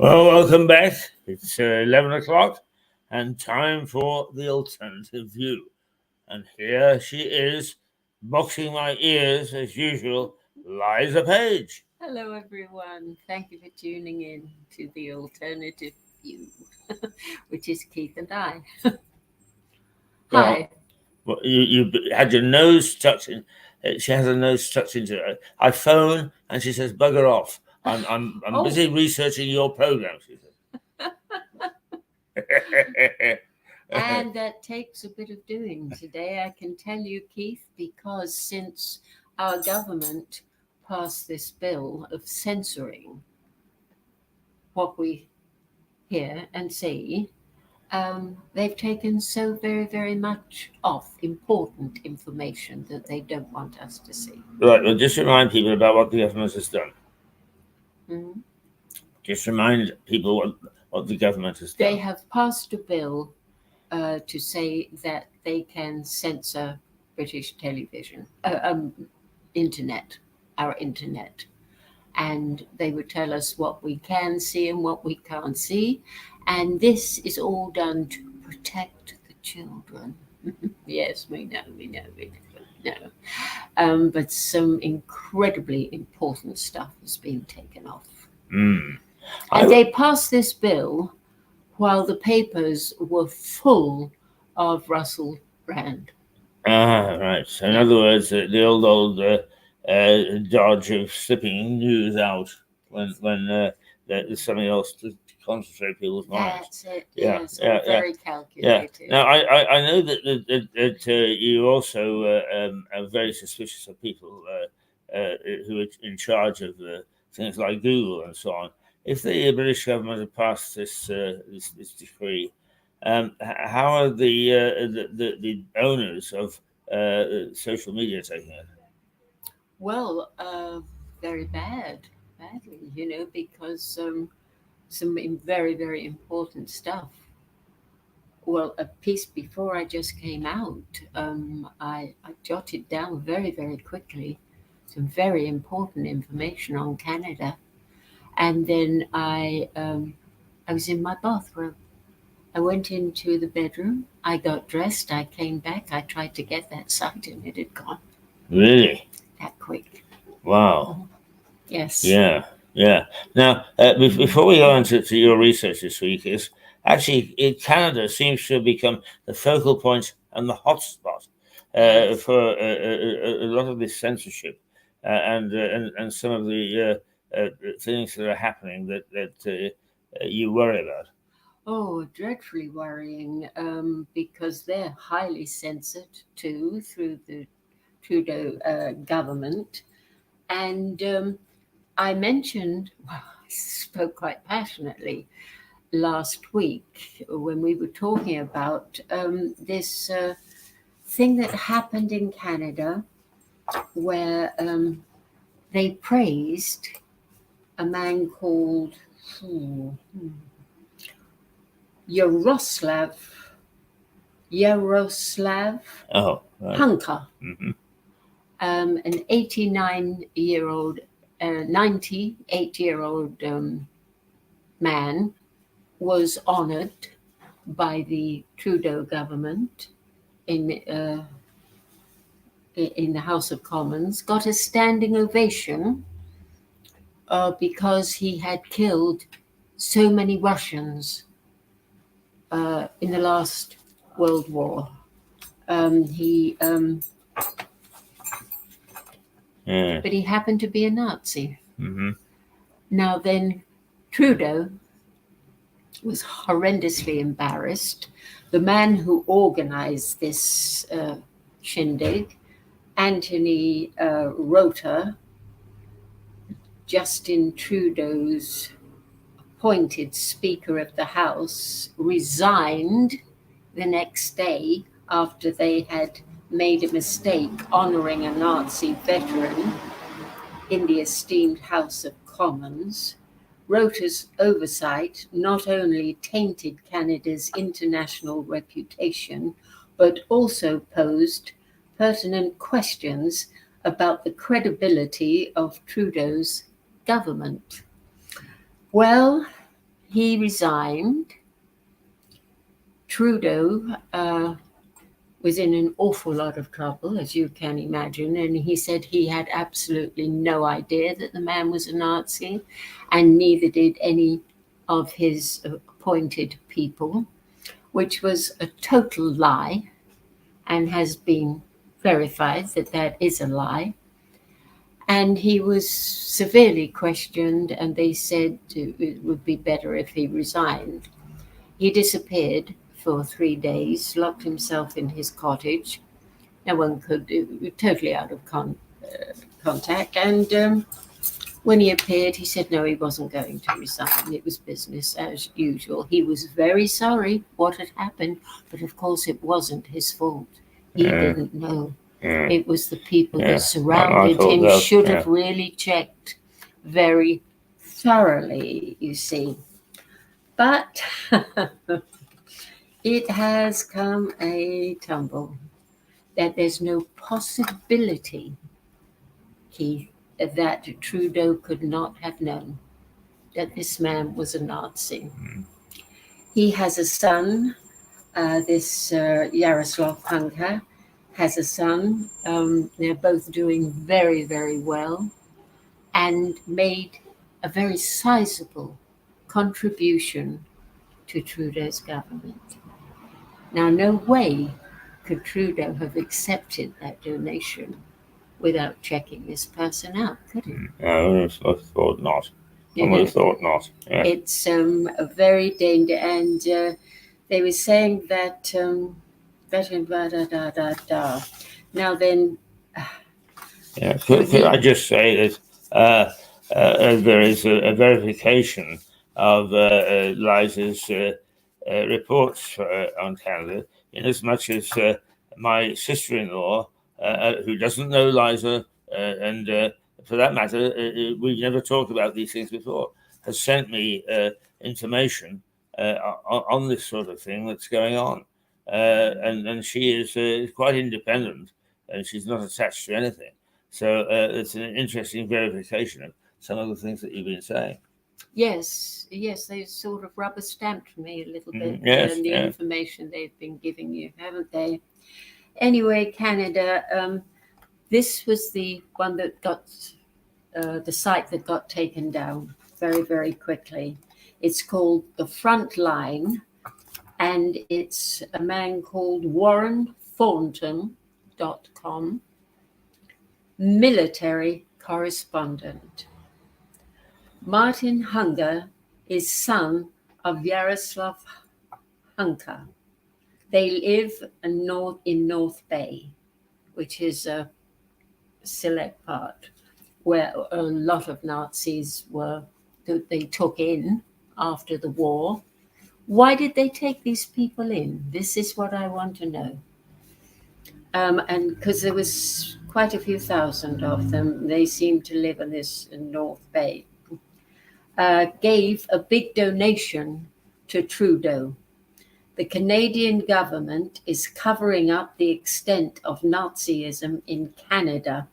Well, welcome back. It's 11 o'clock and time for the alternative view. And here she is, boxing my ears as usual, Liza Page. Hello, everyone. Thank you for tuning in to the alternative view, which is Keith and I. Well, Hi. you had your nose tucked in. She has her nose tucked into it. I phone and she says, "Bugger off. I'm Oh. busy researching your program." She said. And that takes a bit of doing today, I can tell you, Keith, because since our government passed this bill of censoring what we hear and see, they've taken so very, very much off important information that they don't want us to see. Right. Well, just remind people about what the government has done. Mhm. Just remind people what the government has They done. have passed a bill to say that they can censor British television, internet, our internet. And they would tell us what we can see and what we can't see. And this is all done to protect the children. Yes, we know. But some incredibly important stuff has been taken off. Mm. And they passed this bill while the papers were full of Russell Brand. Right. So in other words, the old dodge of slipping news out when there's something else to concentrate people's minds. That's it. Yeah, Yes, yeah, all very yeah. calculated. Now I know that you also are very suspicious of people who are in charge of things like Google and so on. If the British government had passed this decree, how are the owners of social media taking it? Well, very badly, because some very, very important stuff. Well, a piece before I just came out, I jotted down very, very quickly some very important information on Canada. And then I was in my bathroom. I went into the bedroom. I got dressed. I came back. I tried to get that site, and it had gone Really? that quick. Wow. Yes. Yeah, yeah. Now, before we go into your research this week, is actually Canada seems to have become the focal point and the hotspot Yes. for a lot of this censorship and some of the things that are happening that you worry about. Oh, dreadfully worrying, because they're highly censored too through the Trudeau government. And I mentioned, well, I spoke quite passionately last week when we were talking about this thing that happened in Canada where they praised a man called Yaroslav Oh, right. Hunker, Hmm. an 89-year-old, 98-year-old man was honored by the Trudeau government in in the House of Commons, got a standing ovation because he had killed so many Russians in the last World War. He Yeah. But he happened to be a Nazi. Hmm. Now then, Trudeau was horrendously embarrassed. The man who organized this shindig, Anthony Rota, Justin Trudeau's appointed Speaker of the House, resigned the next day after they had made a mistake honoring a Nazi veteran in the esteemed House of Commons. Rota's oversight not only tainted Canada's international reputation, but also posed pertinent questions about the credibility of Trudeau's government. Well, he resigned. Trudeau was in an awful lot of trouble, as you can imagine, and he said he had absolutely no idea that the man was a Nazi, and neither did any of his appointed people, which was a total lie and has been verified that that is a lie. And he was severely questioned, and they said it would be better if he resigned. He disappeared for 3 days, locked himself in his cottage. No one could, totally out of contact. And when he appeared, he said no, he wasn't going to resign. It was business as usual. He was very sorry what had happened, but of course it wasn't his fault. He didn't know. It was the people that surrounded him should have really checked very thoroughly, you see. But it has come a tumble that there's no possibility, Keith, that Trudeau could not have known that this man was a Nazi. He has a son, this Yaroslav Hunka has a son. They're both doing very, very well and made a very sizable contribution to Trudeau's government. Now, no way could Trudeau have accepted that donation without checking this person out, could he? I thought not. I would have thought not. Yeah. It's a very dangerous, and they were saying that Now then, Could I just say that there is a verification of Liza's reports on Canada, in as much as my sister-in-law, who doesn't know Liza, and for that matter, we've never talked about these things before, has sent me information on this sort of thing that's going on. And she is quite independent, and she's not attached to anything. So it's an interesting verification of some of the things that you've been saying. Yes, they sort of rubber stamped me a little bit. The information they've been giving you, haven't they? Anyway, Canada, this was the one that got, the site that got taken down very, very quickly. It's called The Front Line, and it's a man called Warren Thornton.com, military correspondent. Martin Hunger is son of Yaroslav Hunka. They live in North Bay, which is a select part where a lot of Nazis they took in after the war. Why did they take these people in? This is what I want to know. And because there was quite a few thousand of them, they seemed to live in this North Bay. Gave a big donation to Trudeau. The Canadian government is covering up the extent of Nazism in Canada.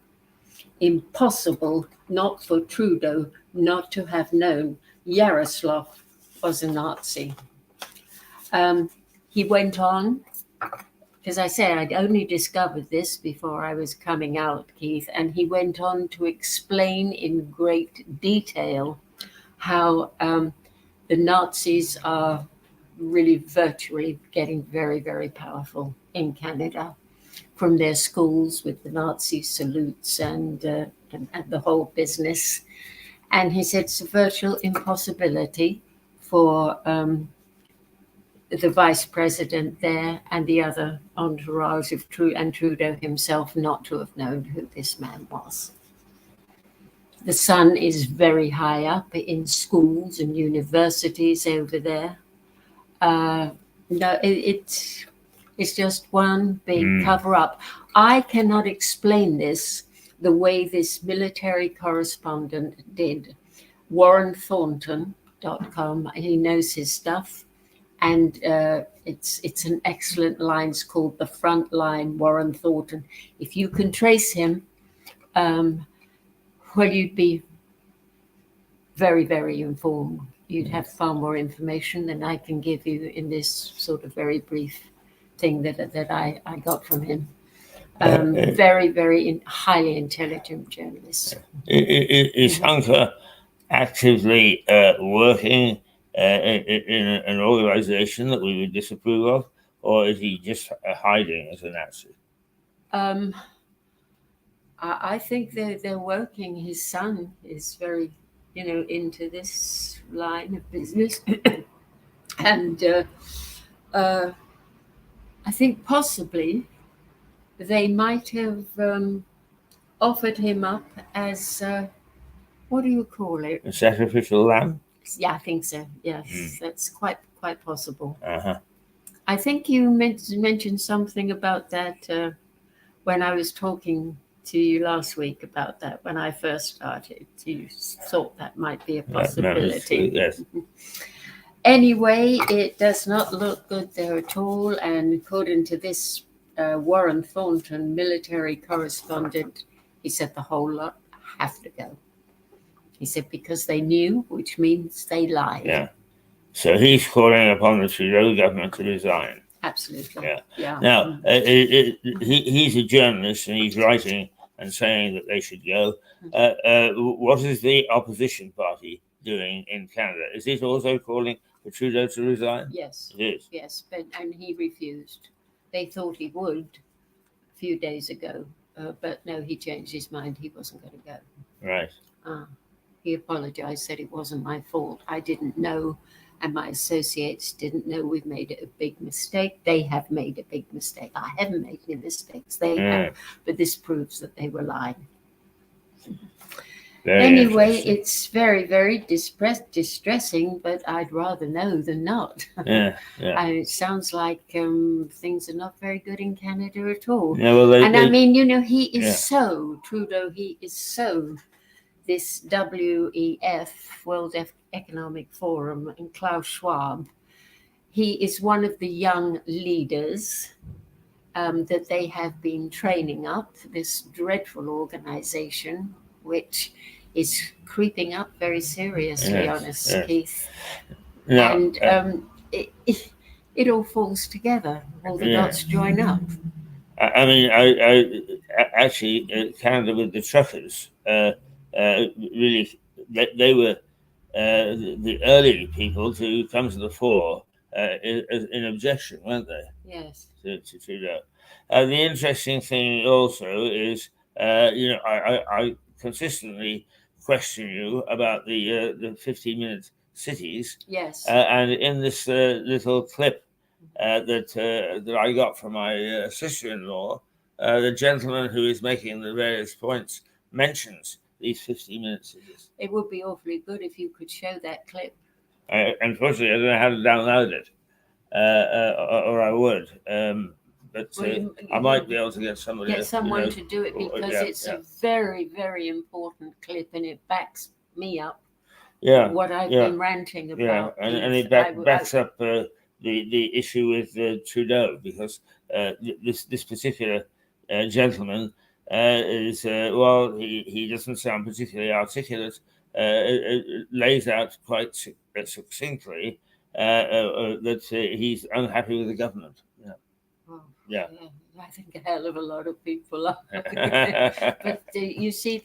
Impossible not for Trudeau not to have known Yaroslav was a Nazi. He went on, as I said, I'd only discovered this before I was coming out, Keith, and he went on to explain in great detail how the Nazis are really virtually getting very, very powerful in Canada, from their schools with the Nazi salutes and the whole business. And he said it's a virtual impossibility for the vice president there and the other entourage of Trudeau himself not to have known who this man was. The son is very high up in schools and universities over there. It's just one big cover up. I cannot explain this the way this military correspondent did. Warren Thornton.com, he knows his stuff. And it's an excellent line. It's called The Front Line, Warren Thornton. If you can trace him, you'd be very, very informed. you'd have far more information than I can give you in this sort of very brief thing that I got from him. Very, very highly intelligent journalist. Is Hunter actively working in an organization that we would disapprove of, or is he just hiding as a Nazi? Um, I think they're working. His son is very, into this line of business, and I think possibly they might have offered him up as what do you call it? A sacrificial lamb? Yeah, I think so. Yes, that's quite possible. Uh-huh. I think you mentioned something about that when I was talking to you last week about that when I first started. You thought that might be a possibility. Yes. Anyway, it does not look good there at all. And according to this Warren Thornton, military correspondent, he said the whole lot have to go. He said because they knew, which means they lied. Yeah. So he's calling upon the Trudeau government to resign. Absolutely. Yeah. Now, he's a journalist and he's writing and saying that they should go. What is the opposition party doing in Canada? Is it also calling for Trudeau to resign? Yes. It is. Yes, and he refused. They thought he would a few days ago, but no, he changed his mind. He wasn't going to go. Right. He apologized, said it wasn't my fault. I didn't know, and my associates didn't know we've made a big mistake. They have made a big mistake. I haven't made any mistakes. They have, but this proves that they were lying. Anyway, it's very, very distressing, but I'd rather know than not. Yeah. And it sounds like things are not very good in Canada at all. Yeah, well, I mean, he is so, Trudeau, he is so, this WEF, World Economic Forum, and Klaus Schwab, he is one of the young leaders that they have been training up, this dreadful organization, which is creeping up very seriously on us, Keith. No, and it all falls together. All the dots join up. I mean, I actually, Canada with the truckers, really, they were the early people to come to the fore in objection, weren't they? Yes. To Trudeau. The interesting thing also is, I consistently question you about the 15-minute cities. Yes. And in this little clip that I got from my sister-in-law, the gentleman who is making the various points mentions these 15-minute cities. It would be awfully good if you could show that clip. Unfortunately, I don't know how to download it, or I would. But I might be able to get somebody. Get someone to do it because it's a very, very important clip, and it backs me up. What I've been ranting about. And it backs up the issue with Trudeau, because this particular gentleman is he doesn't sound particularly articulate. Lays out quite succinctly that he's unhappy with the government. Yeah. I think a hell of a lot of people are. But you see,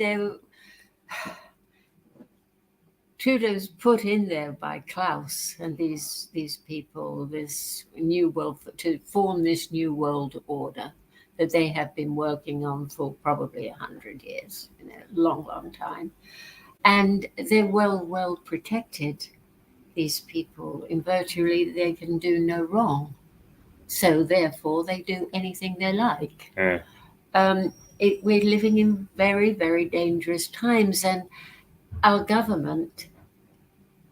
Trudeau's put in there by Klaus and these people, this new world, to form this new world order that they have been working on for probably 100 years, a long time. And they're well protected, these people. In virtually, they can do no wrong. So therefore, they do anything they like. We're living in very, very dangerous times, and our government,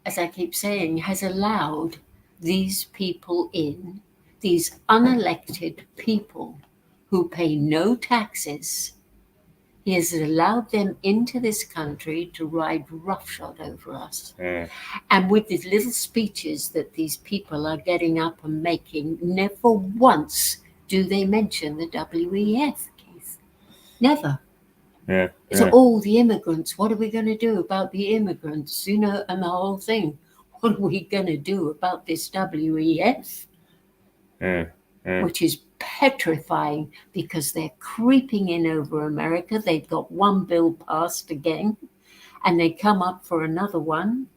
as I keep saying, has allowed these people in, these unelected people who pay no taxes. He has allowed them into this country to ride roughshod over us. And with these little speeches that these people are getting up and making, never once do they mention the WEF, Keith. Never. So all the immigrants, what are we going to do about the immigrants, and the whole thing? what are we going to do about this WEF? Which is petrifying because they're creeping in over America. They've got one bill passed again, and they come up for another one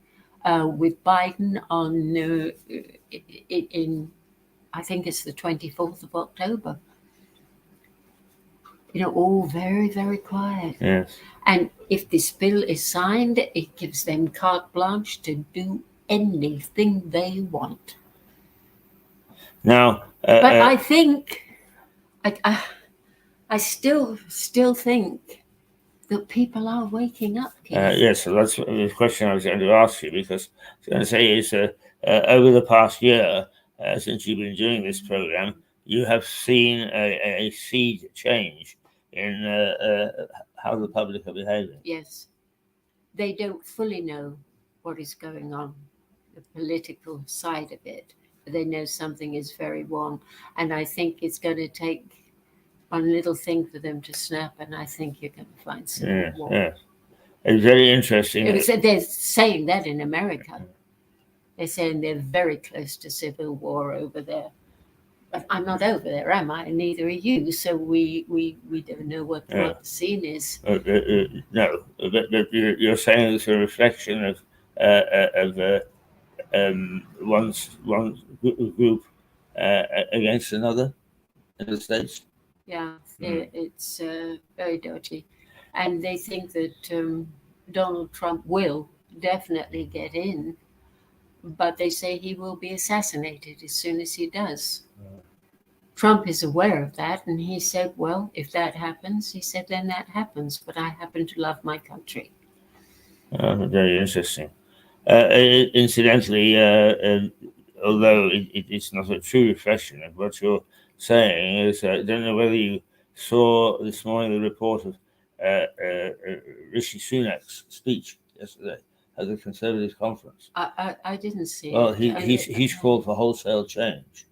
with Biden on in I think it's the 24th of October. All very, very quiet. Yes. And if this bill is signed, it gives them carte blanche to do anything they want. Now, but I think, I still think that people are waking up. Yes, so that's the question I was going to ask you, because I was going to say is over the past year, since you've been doing this program, you have seen a sea change in how the public are behaving. Yes. They don't fully know what is going on, the political side of it. But they know something is very wrong. And I think it's going to take one little thing for them to snap, and I think you're going to find civil war. Yes. It's very interesting. They're saying that in America. They're saying they're very close to civil war over there. But I'm not over there, am I? Neither are you. So we don't know what the scene is. No, but you're saying it's a reflection of one group against another in the States. Yeah, it's very dodgy. And they think that Donald Trump will definitely get in, but they say he will be assassinated as soon as he does. Trump is aware of that, and he said, well, if that happens, he said, then that happens, but I happen to love my country. Very interesting. Incidentally, although it's not a true reflection of what you're saying, is I don't know whether you saw this morning the report of Rishi Sunak's speech yesterday at the Conservative conference. I didn't see well, it. Well, he's called for wholesale change.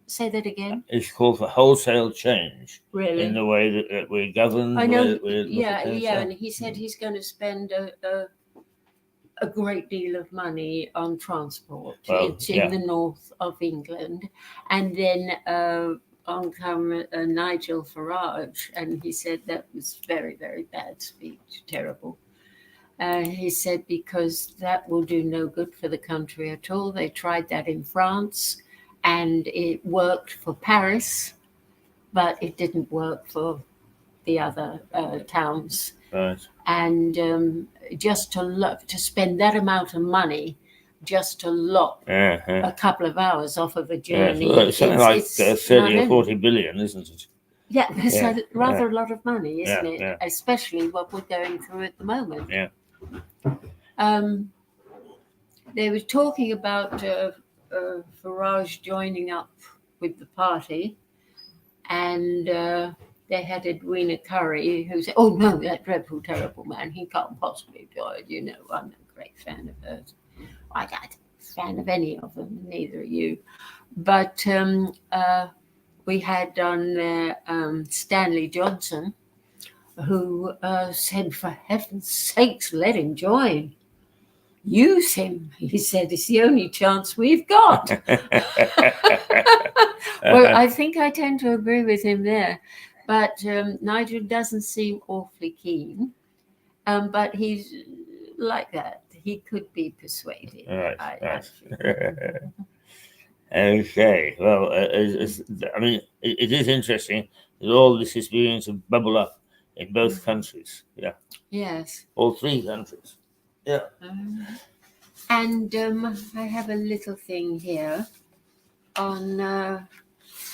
Say that again. It's called for wholesale change. Really? In the way that we're governed. I know. Yeah, and he said he's going to spend a great deal of money on transport. It's in the north of England, and then on come Nigel Farage, and he said that was very, very bad speech, terrible. He said because that will do no good for the country at all. They tried that in France, and it worked for Paris, but it didn't work for the other towns. Right. And just to spend that amount of money just to lop a couple of hours off of a journey. Well, it's something like 30 or 40 billion, isn't it? Yeah, that's a lot of money, isn't it? Yeah. Especially what we're going through at the moment. Yeah. They were talking about Farage joining up with the party, and they had Edwina Curry, who said, "Oh no, that dreadful, terrible man, he can't possibly do it. You know, I'm a great fan of hers. I'm not a fan of any of them, neither are you." But we had on there Stanley Johnson, who said, "For heaven's sakes, let him join. Use him," he said. "It's the only chance we've got." Well, I think I tend to agree with him there. But Nigel doesn't seem awfully keen. But he's like that. He could be persuaded. Right. Okay. Well, I mean, it is interesting that all this is beginning to bubble up in both countries. Yeah. Yes. All three countries. Yeah. And I have a little thing here on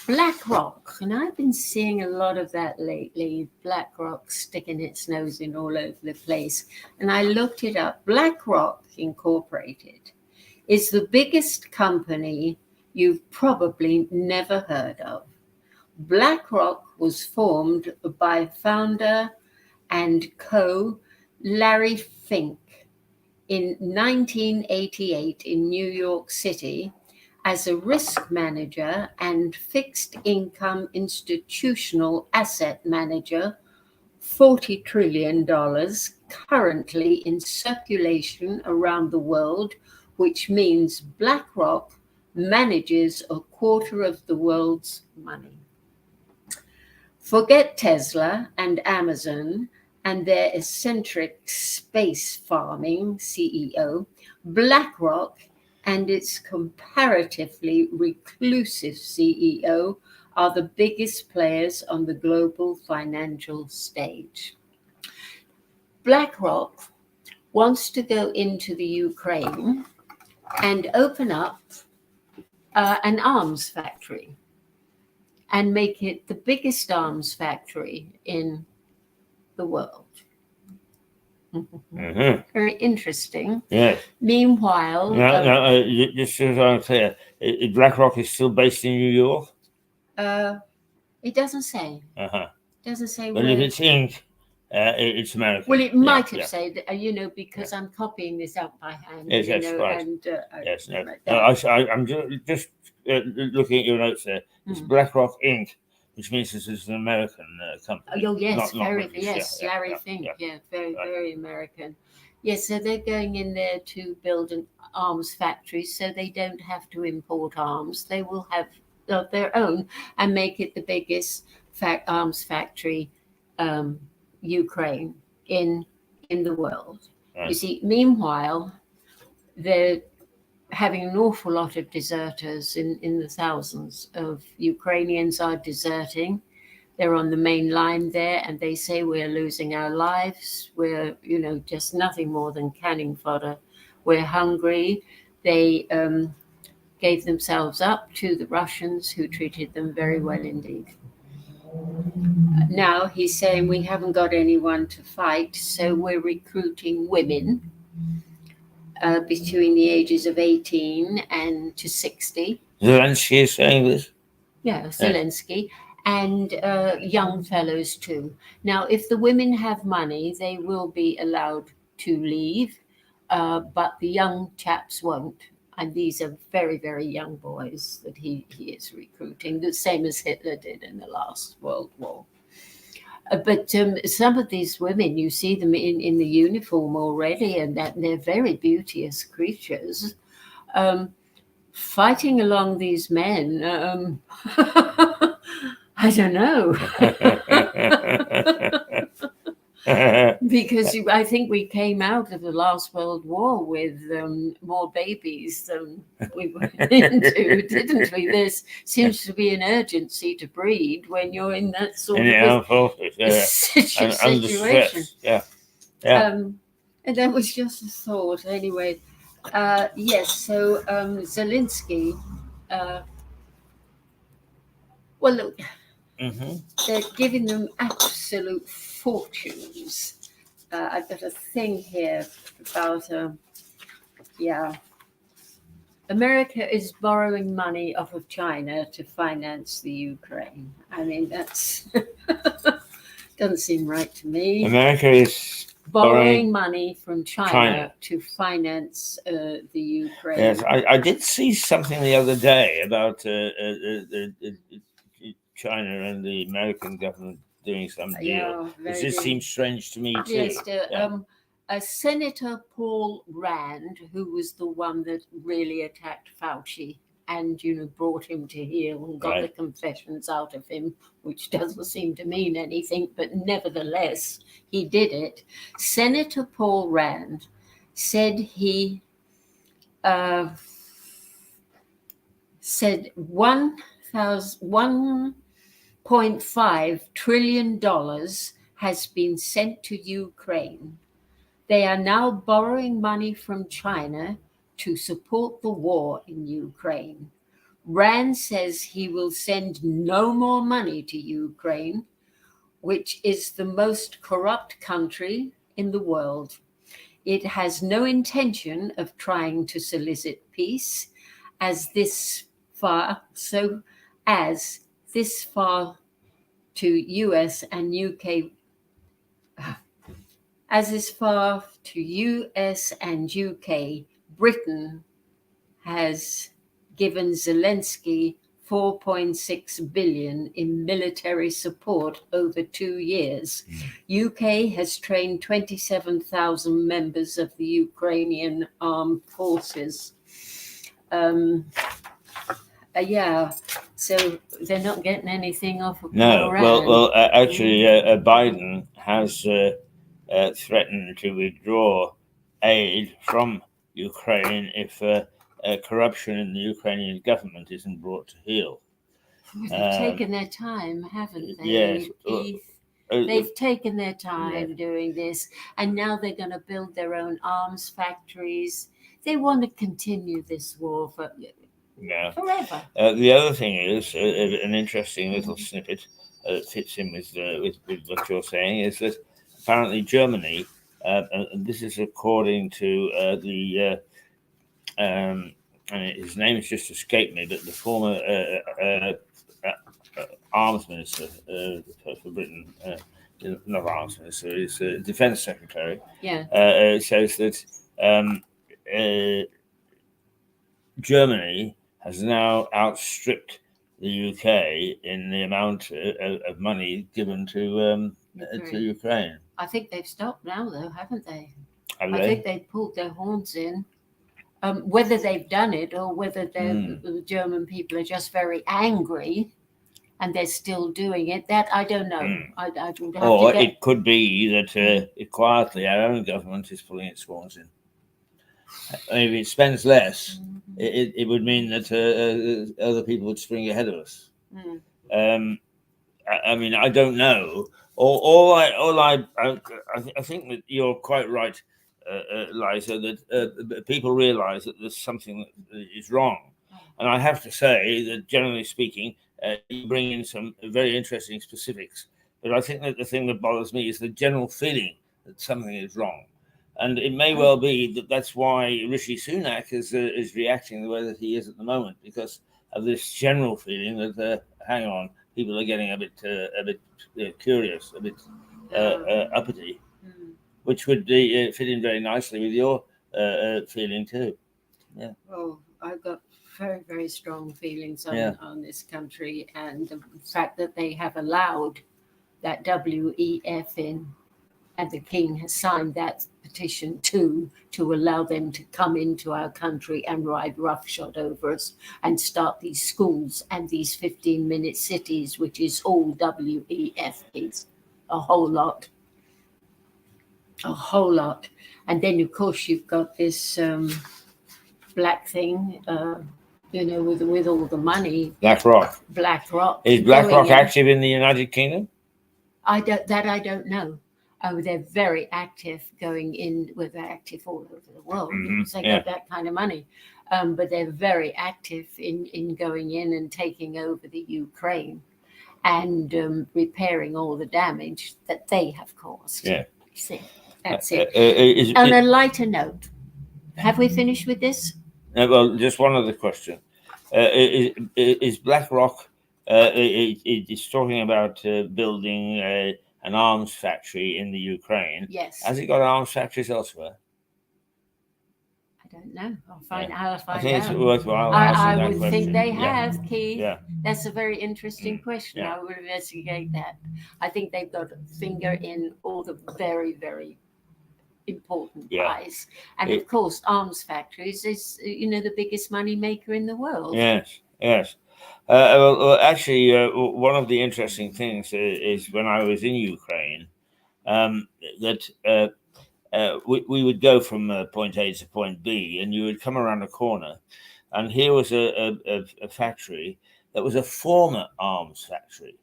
BlackRock, and I've been seeing a lot of that lately. BlackRock sticking its nose in all over the place. And I looked it up. BlackRock Incorporated is the biggest company you've probably never heard of. BlackRock was formed by founder and co Larry Fink in 1988 in New York City as a risk manager and fixed income institutional asset manager, $40 trillion currently in circulation around the world which means BlackRock manages a quarter of the world's money. Forget Tesla and Amazon and their eccentric space farming CEO. BlackRock and its comparatively reclusive CEO are the biggest players on the global financial stage. BlackRock wants to go into the Ukraine and open up an arms factory and make it the biggest arms factory in the world. Mm-hmm. Very interesting. Yes. Meanwhile, Just so I'm clear, BlackRock is still based in New York? It doesn't say. Uh-huh. Doesn't say But where. if it's Inc., it's American. Well, it might have said, because I'm copying this out by hand. Yes, that's right. And, yes, no. I'm just looking at your notes there. It's BlackRock Inc., which means this is an American company. Oh, yes, not very, British. yes, Larry Fink, very, very American. Yes, so they're going in there to build an arms factory so they don't have to import arms. They will have their own and make it the biggest arms factory, Ukraine, in the world. Right. You see, meanwhile, they're having an awful lot of deserters in the thousands of Ukrainians are deserting. They're on the main line there, and they say we're losing our lives. We're, just nothing more than canning fodder. We're hungry. They gave themselves up to the Russians, who treated them very well indeed. Now he's saying we haven't got anyone to fight, so we're recruiting women between the ages of 18 and to 60. Zelensky is saying this? Yeah, Zelensky. And young fellows too. Now, if the women have money, they will be allowed to leave, but the young chaps won't. And these are very, very young boys that he is recruiting, the same as Hitler did in the last World War. But some of these women, you see them in the uniform already, and that they're very beauteous creatures. Fighting along these men, I don't know. Because I think we came out of the last World War with more babies than we went into, didn't we? There seems to be an urgency to breed when you're in that sort of situation. Yeah. And that was just a thought. Anyway, yes, so Zelensky, well, look, they're giving them absolute fortunes. I've got a thing here about, America is borrowing money off of China to finance the Ukraine. I mean, that's doesn't seem right to me. America is borrowing money from China to finance the Ukraine. Yes, I did see something the other day about China and the American government doing some deal. It just seems strange to me too. Yes, Senator Paul Rand, who was the one that really attacked Fauci and brought him to heel and got the confessions out of him, which doesn't seem to mean anything, but nevertheless he did it. Senator Paul Rand said he said $1.5 trillion has been sent to Ukraine. They are now borrowing money from China to support the war in Ukraine. Rand says he will send no more money to Ukraine, which is the most corrupt country in the world. It has no intention of trying to solicit peace as this far to US and UK. As is far to US and UK, Britain has given Zelensky 4.6 billion in military support over 2 years. UK has trained 27,000 members of the Ukrainian armed forces. Yeah, so they're not getting anything off of No, Iran. well, actually, Biden has threatened to withdraw aid from Ukraine if corruption in the Ukrainian government isn't brought to heel. They've taken their time, haven't they? Yes. They've taken their time doing this, and now they're going to build their own arms factories. They want to continue this war forever. The other thing is an interesting little snippet that fits in with what you're saying is that apparently Germany, and this is according to and his name has just escaped me, but the former arms minister for Britain, not arms minister, is defense secretary. Yeah. Says that Germany has now outstripped the UK in the amount of money given to Ukraine. I think they've stopped now, though, haven't they? Have I they? think they've pulled their horns in. Whether they've done it or whether the German people are just very angry and they're still doing it, that I don't know. I would have or to get... it could be that quietly our own government is pulling its horns in. If it spends less, it would mean that other people would spring ahead of us. I mean, I don't know. I think that you're quite right, Liza, that people realise that there's something that is wrong. And I have to say that, generally speaking, you bring in some very interesting specifics. But I think that the thing that bothers me is the general feeling that something is wrong. And it may well be that that's why Rishi Sunak is reacting the way that he is at the moment, because of this general feeling that, hang on, people are getting a bit curious, a bit uppity, which would fit in very nicely with your feeling too. Yeah. Oh, I've got very, very strong feelings on this country, and the fact that they have allowed that WEF in, and the King has signed that petition to allow them to come into our country and ride roughshod over us and start these schools and these 15-minute cities, which is all WEF is. A whole lot. And then, of course, you've got this black thing, with all the money. BlackRock. Is BlackRock active in the United Kingdom? I don't know. They're very active going in. Well, they're active all over the world because they got that kind of money. But they're very active in going in and taking over the Ukraine and repairing all the damage that they have caused. Yeah. See, that's it. On a lighter note, have we finished with this? Well, just one other question. Is BlackRock is talking about building an arms factory in the Ukraine? Yes. Has it got arms factories elsewhere? I don't know. I'll find out. I think it's worthwhile asking that question. I would think they have, Keith. Yeah. That's a very interesting question. Yeah. I would investigate that. I think they've got a finger in all the very, very important pies. And of course, arms factories is, the biggest money maker in the world. Yes. Well, actually, one of the interesting things is when I was in Ukraine, that we would go from point A to point B, and you would come around a corner, and here was a factory that was a former arms factory.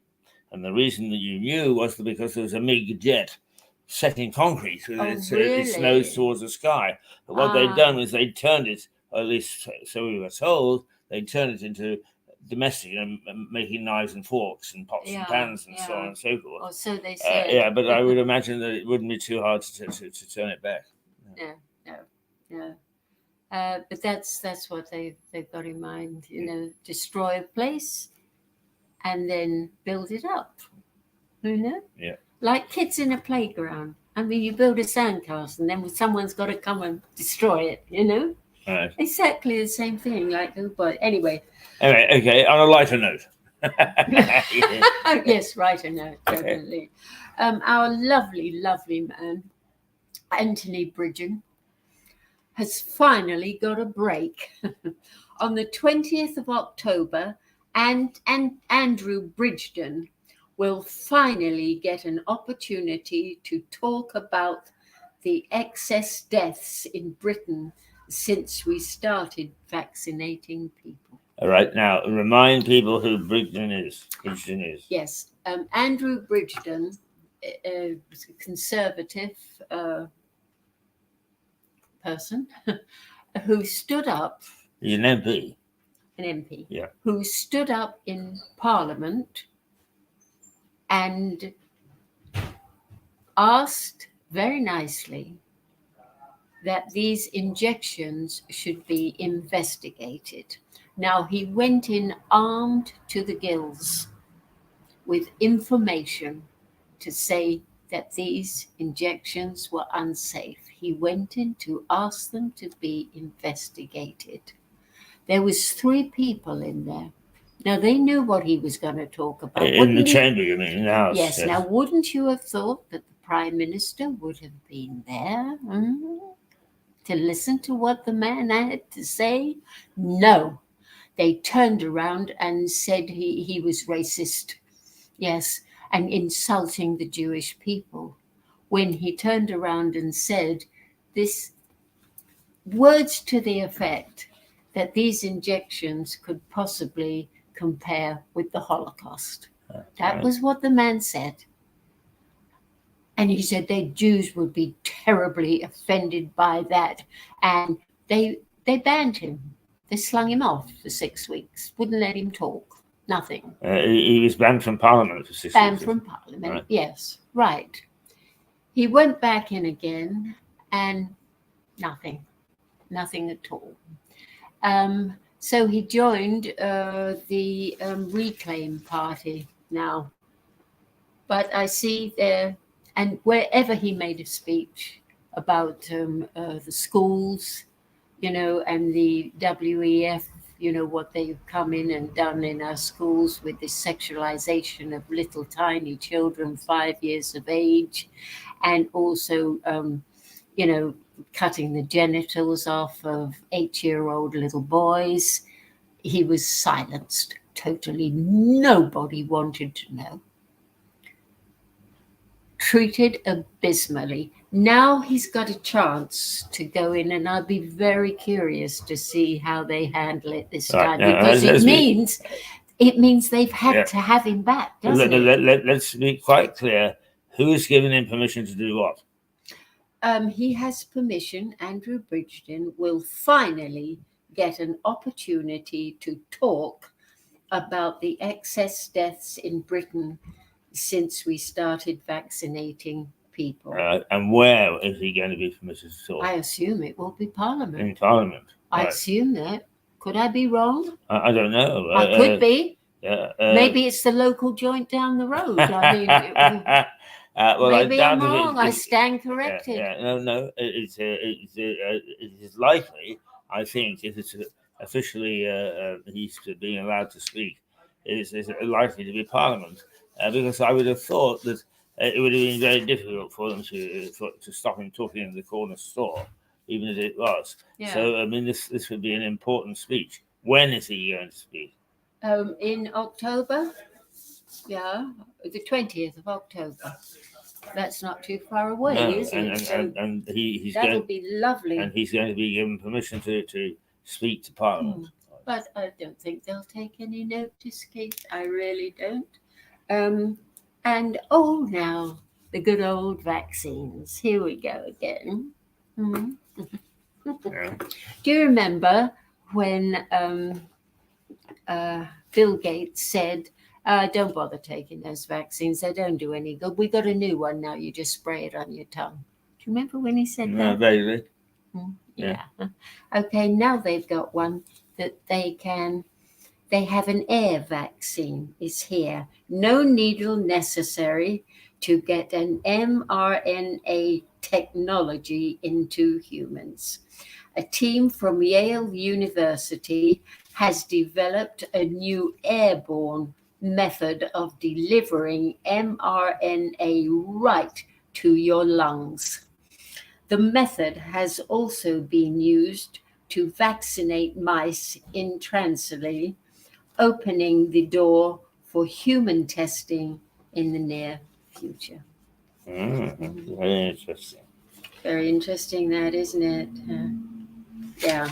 And the reason that you knew was because there was a MiG jet set in concrete with its nose towards the sky. But what they'd done was they'd turned it, or at least so we were told, they'd turned it into domestic and making knives and forks and pots and pans and so on and so forth. Or so they said. But I would imagine that it wouldn't be too hard to turn it back. No. But that's what they've got in mind. Destroy a place and then build it up. Yeah. Like kids in a playground. I mean, you build a sandcastle and then someone's got to come and destroy it. Right. Exactly the same thing. Like, oh boy. Anyway. Anyway, okay. On a lighter note. Yeah. Yes, right. I know, definitely. Our lovely, lovely man, Anthony Bridgen, has finally got a break. On the 20th of October, and Andrew Bridgen will finally get an opportunity to talk about the excess deaths in Britain since we started vaccinating people. All right. Now, remind people who Bridgen is. Yes, Andrew Bridgen, a conservative person who stood up. He's an MP. An MP. Yeah. Who stood up in Parliament and asked very nicely that these injections should be investigated. Now, he went in armed to the gills with information to say that these injections were unsafe. He went in to ask them to be investigated. There was 3 people in there. Now, they knew what he was going to talk about. In the chamber, you mean, in the House? Yes. Now, wouldn't you have thought that the Prime Minister would have been there to listen to what the man had to say? No. They turned around and said he was racist. Yes, and insulting the Jewish people. When he turned around and said this, words to the effect that these injections could possibly compare with the Holocaust. That was what the man said. And he said the Jews would be terribly offended by that. And they banned him. They slung him off for 6 weeks, wouldn't let him talk. Nothing. He was banned from Parliament for 6 weeks. Banned from Parliament, right. Yes, right. He went back in again and nothing at all. So he joined the Reclaim Party now. But I see there, and wherever he made a speech about the schools, and the WEF, what they've come in and done in our schools with the sexualization of little tiny children, 5 years of age, and also, cutting the genitals off of 8-year-old little boys. He was silenced totally. Nobody wanted to know. Treated abysmally. Now he's got a chance to go in, and I'll be very curious to see how they handle it this time, because it means they've had to have him back, doesn't it? Let's be quite clear. Who has given him permission to do what? He has permission. Andrew Bridgen will finally get an opportunity to talk about the excess deaths in Britain since we started vaccinating people. And where is he going to be permitted to talk? I assume it will be Parliament. In Parliament. I assume that. Could I be wrong? I don't know. I could be. Yeah. Maybe it's the local joint down the road. I mean, maybe I'm wrong. I stand corrected. No. It is likely. I think if it's officially he's being allowed to speak, it is likely to be Parliament, because I would have thought that it would have been very difficult for them to stop him talking in the corner store, even as it was. Yeah. So I mean, this would be an important speech. When is he going to speak? In October. Yeah, the 20th of October. That's not too far away, is it? And that'll be lovely. And he's going to be given permission to speak to Parliament. But I don't think they'll take any notice, Kate. I really don't. And now the good old vaccines. Here we go again. Yeah. Do you remember when Bill Gates said, don't bother taking those vaccines. They don't do any good. We got a new one now. You just spray it on your tongue. Do you remember when he said that? No, vaguely. Yeah. Okay, now they've got one that they have an air vaccine. It's here. No needle necessary to get an mRNA technology into humans. a team from Yale University has developed a new airborne method of delivering mRNA right to your lungs. The method has also been used to vaccinate mice in Transilvania, opening the door for human testing in the near future. Very interesting. Very interesting, that, isn't it? Yeah.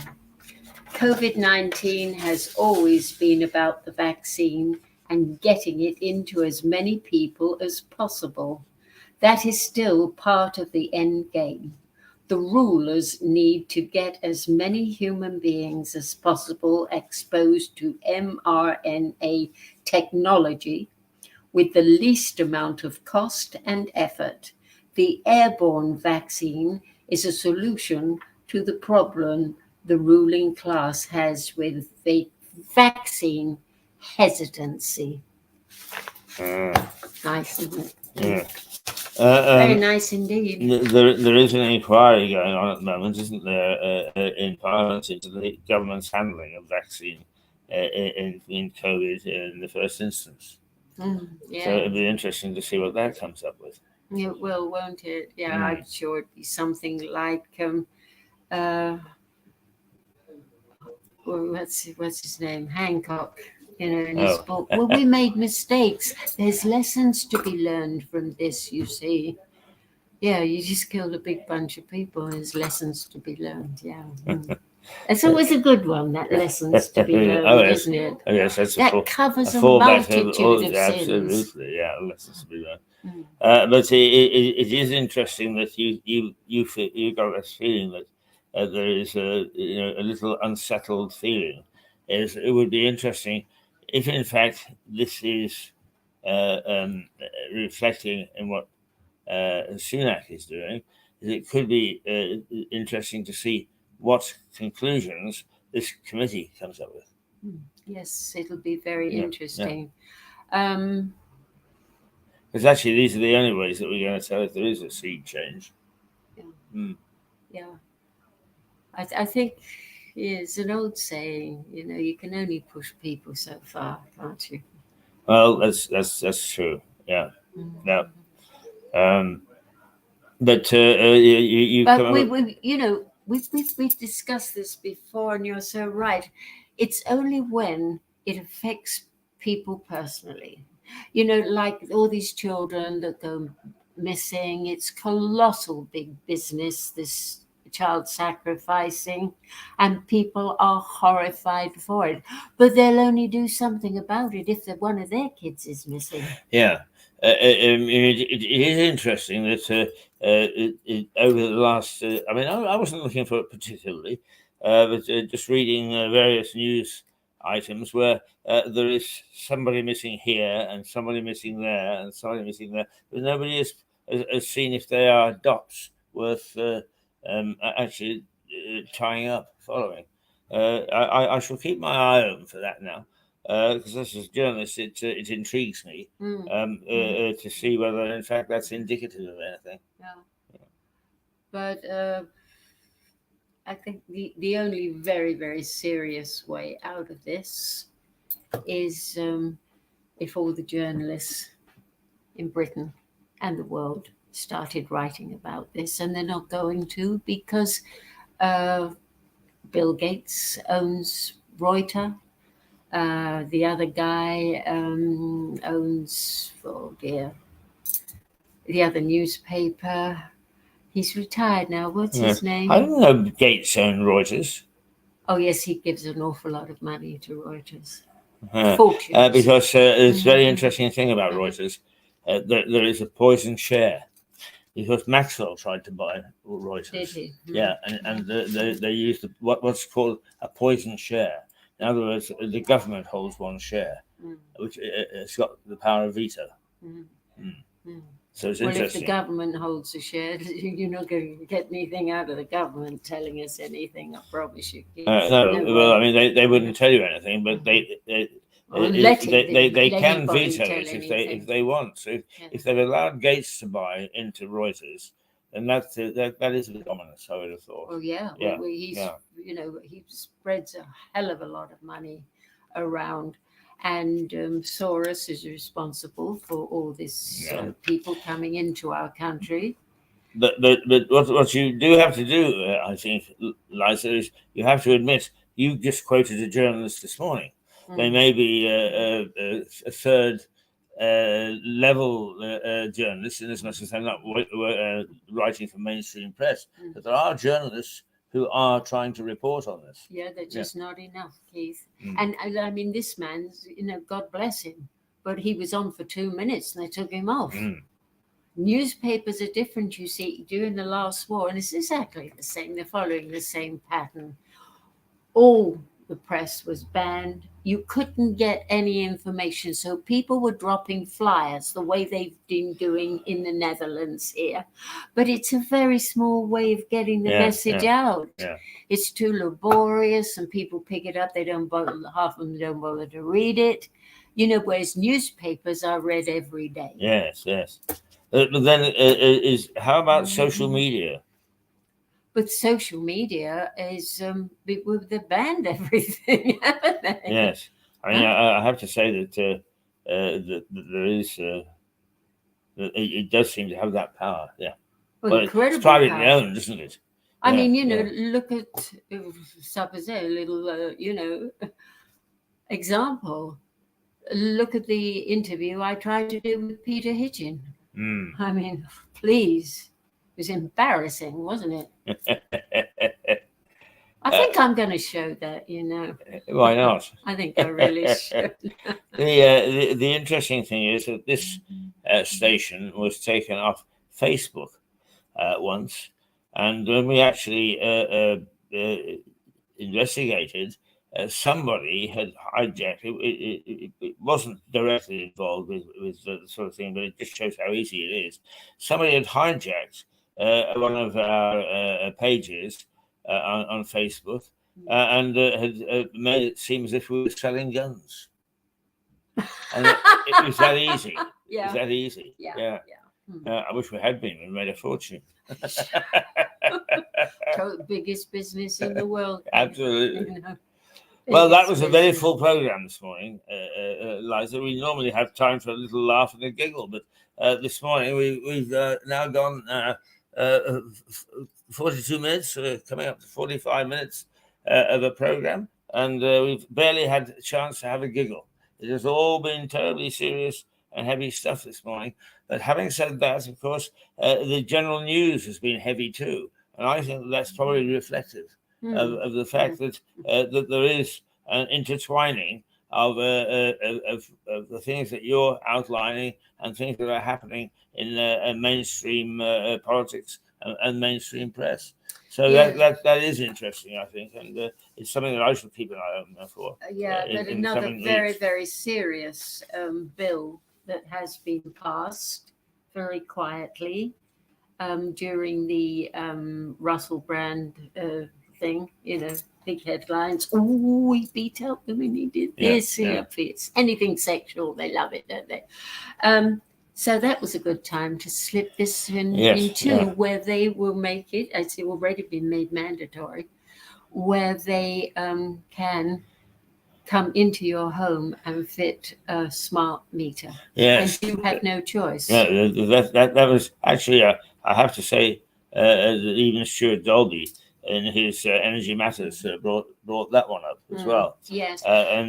COVID-19 has always been about the vaccine and getting it into as many people as possible. That is still part of the end game. The rulers need to get as many human beings as possible exposed to mRNA technology with the least amount of cost and effort. The airborne vaccine is a solution to the problem the ruling class has with the vaccine hesitancy. Nice, isn't it? Yeah. Very nice indeed. There is an inquiry going on at the moment, isn't there, in Parliament into the government's handling of vaccine in COVID in the first instance. Yeah. So it'd be interesting to see what that comes up with. It will, won't it? Yeah, I'm sure it'd be something like what's his name? Hancock, in his book. Well, we made mistakes. There's lessons to be learned from this, you see. Yeah, you just killed a big bunch of people. There's lessons to be learned. Yeah. It's always a good one, that lessons to be learned, yes. isn't it? Oh, yes, that's that covers a multitude of sins. Absolutely, yeah, lessons to be learned. But it is interesting that you got this feeling that there is a little unsettled feeling. It would be interesting if, in fact, this is reflecting in what Sunak is doing. It could be interesting to see what conclusions this committee comes up with. Yes, it'll be very interesting. Because actually, these are the only ways that we're going to tell if there is a sea change. Yeah. I think it's an old saying, you can only push people so far, can't you? Well, that's true. Yeah. No. But you. But we've discussed this before, and you're so right. It's only when it affects people personally. Like all these children that go missing. It's colossal big business, this child sacrificing, and people are horrified for it. But they'll only do something about it if one of their kids is missing. Yeah. It is interesting that over the last, I wasn't looking for it particularly, but just reading various news items where there is somebody missing here and somebody missing there and somebody missing there, but nobody has seen if they are dots worth actually tying up, following. I shall keep my eye open for that now. Because as a journalist, it intrigues me to see whether, in fact, that's indicative of anything. Yeah. But I think the only very, very serious way out of this is if all the journalists in Britain and the world started writing about this, and they're not going to because Bill Gates owns Reuters. The other guy owns, the other newspaper. He's retired now. What's his name? I don't know. Gates owned Reuters. Oh, yes, he gives an awful lot of money to Reuters. Fortunes. Because it's a very interesting thing about Reuters. There is a poison share. Because Maxwell tried to buy Reuters. Did he? Yeah, and they used what's called a poison share. In other words, the government holds one share, which it's got the power of veto. So it's interesting. If the government holds a share, you're not going to get anything out of the government telling us anything. I promise you. Well, I mean, they wouldn't tell you anything, but they can veto it if they want. So if they've allowed Gates to buy into Reuters, and that is a bit ominous, I would have thought. Oh yeah. Yeah, Well, he's yeah. he spreads a hell of a lot of money around, and Soros is responsible for all this Yeah. people coming into our country. But what you do have to do, I think, Liza, is you have to admit you just quoted a journalist this morning. They may be a third level journalists, in as much as they're not writing for mainstream press, but there are journalists who are trying to report on this. Yeah, they're just not enough, Keith. Mm. And I mean, this man's, God bless him, but he was on for 2 minutes and they took him off. Newspapers are different, you see, during the last war, and it's exactly the same. They're following the same pattern. All the press was banned. You couldn't get any information. So people were dropping flyers the way they've been doing in the Netherlands here. But it's a very small way of getting the message out. Yeah. It's too laborious and people pick it up. They don't bother, half of them don't bother to read it. Whereas newspapers are read every day. Yes. But then how about social media? But social media is they've banned everything, haven't they? Yes, I mean I have to say that that there is it does seem to have that power. Yeah, well, incredible it's privately power. owned, isn't it? I mean, look at suppose a little example. Look at the interview I tried to do with Peter Hitchin. I mean, please. It was embarrassing, wasn't it? I think I'm going to show that, Why not? I think I really should. The interesting thing is that this station was taken off Facebook once, and when we actually investigated, somebody had hijacked it. It wasn't directly involved with the sort of thing, but it just shows how easy it is. Somebody had hijacked one of our pages on Facebook and had made it seem as if we were selling guns. And it was that easy. Yeah. It was that easy. Yeah. I wish we had been. We made a fortune. Biggest business in the world. Absolutely. Well, that was a very full program this morning, Liza. We normally have time for a little laugh and a giggle, but this morning we've now gone 42 minutes, coming up to 45 minutes of a program, and we've barely had a chance to have a giggle. It has all been terribly serious and heavy stuff this morning. But having said that, of course, the general news has been heavy too, and I think that's probably reflective of the fact that that there is an intertwining of the things that you're outlining and things that are happening in mainstream politics and mainstream press. So that is interesting, I think, and it's something that I should keep an eye on for. But another very, very serious bill that has been passed very quietly during the Russell Brand thing, big headlines. Oh, he beat up them and he did this. If it's anything sexual, they love it, don't they? So that was a good time to slip this into where they will make it, it's already been made mandatory, where they can come into your home and fit a smart meter. Yes. And you have no choice. Yeah, that was actually, I have to say, even Stuart Dolby in his Energy Matters brought that one up as well. Yes. I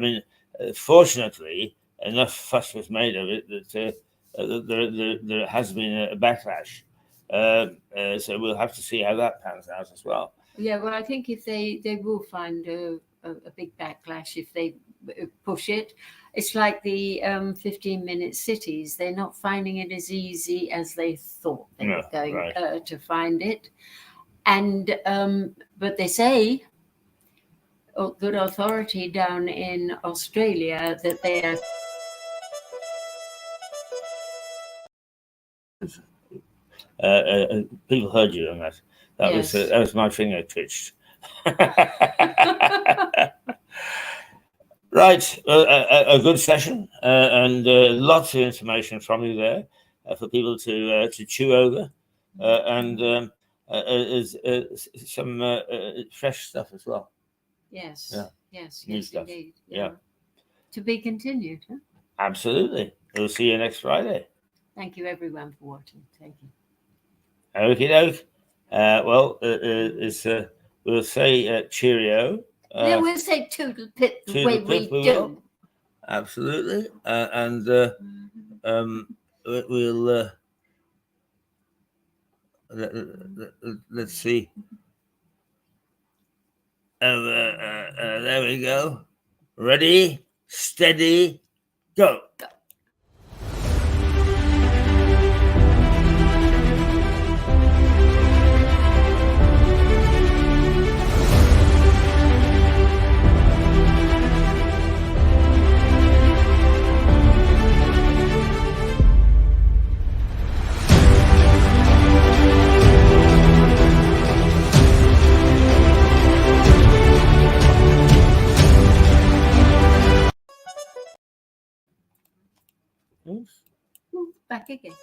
mean, fortunately, enough fuss was made of it that there has been a backlash. So we'll have to see how that pans out as well. Yeah, well, I think if they will find a big backlash if they push it. It's like the 15-minute cities. They're not finding it as easy as they thought they were going to find it. And but they say, good authority down in Australia, that they are. People heard you on that. That was my finger twitched. Right, a good session and lots of information from you there for people to chew over and is some fresh stuff as well. Yes. Yeah. Yes. New Yes. stuff. Indeed. Yeah. To be continued. Huh? Absolutely. We'll see you next Friday. Thank you, everyone, for watching. Thank you. Okie doke. We'll say cheerio. No, we'll say toodle pip the To way the pip, we we do. will. Absolutely. And we'll let's see. There we go. Ready, steady, go. Back again.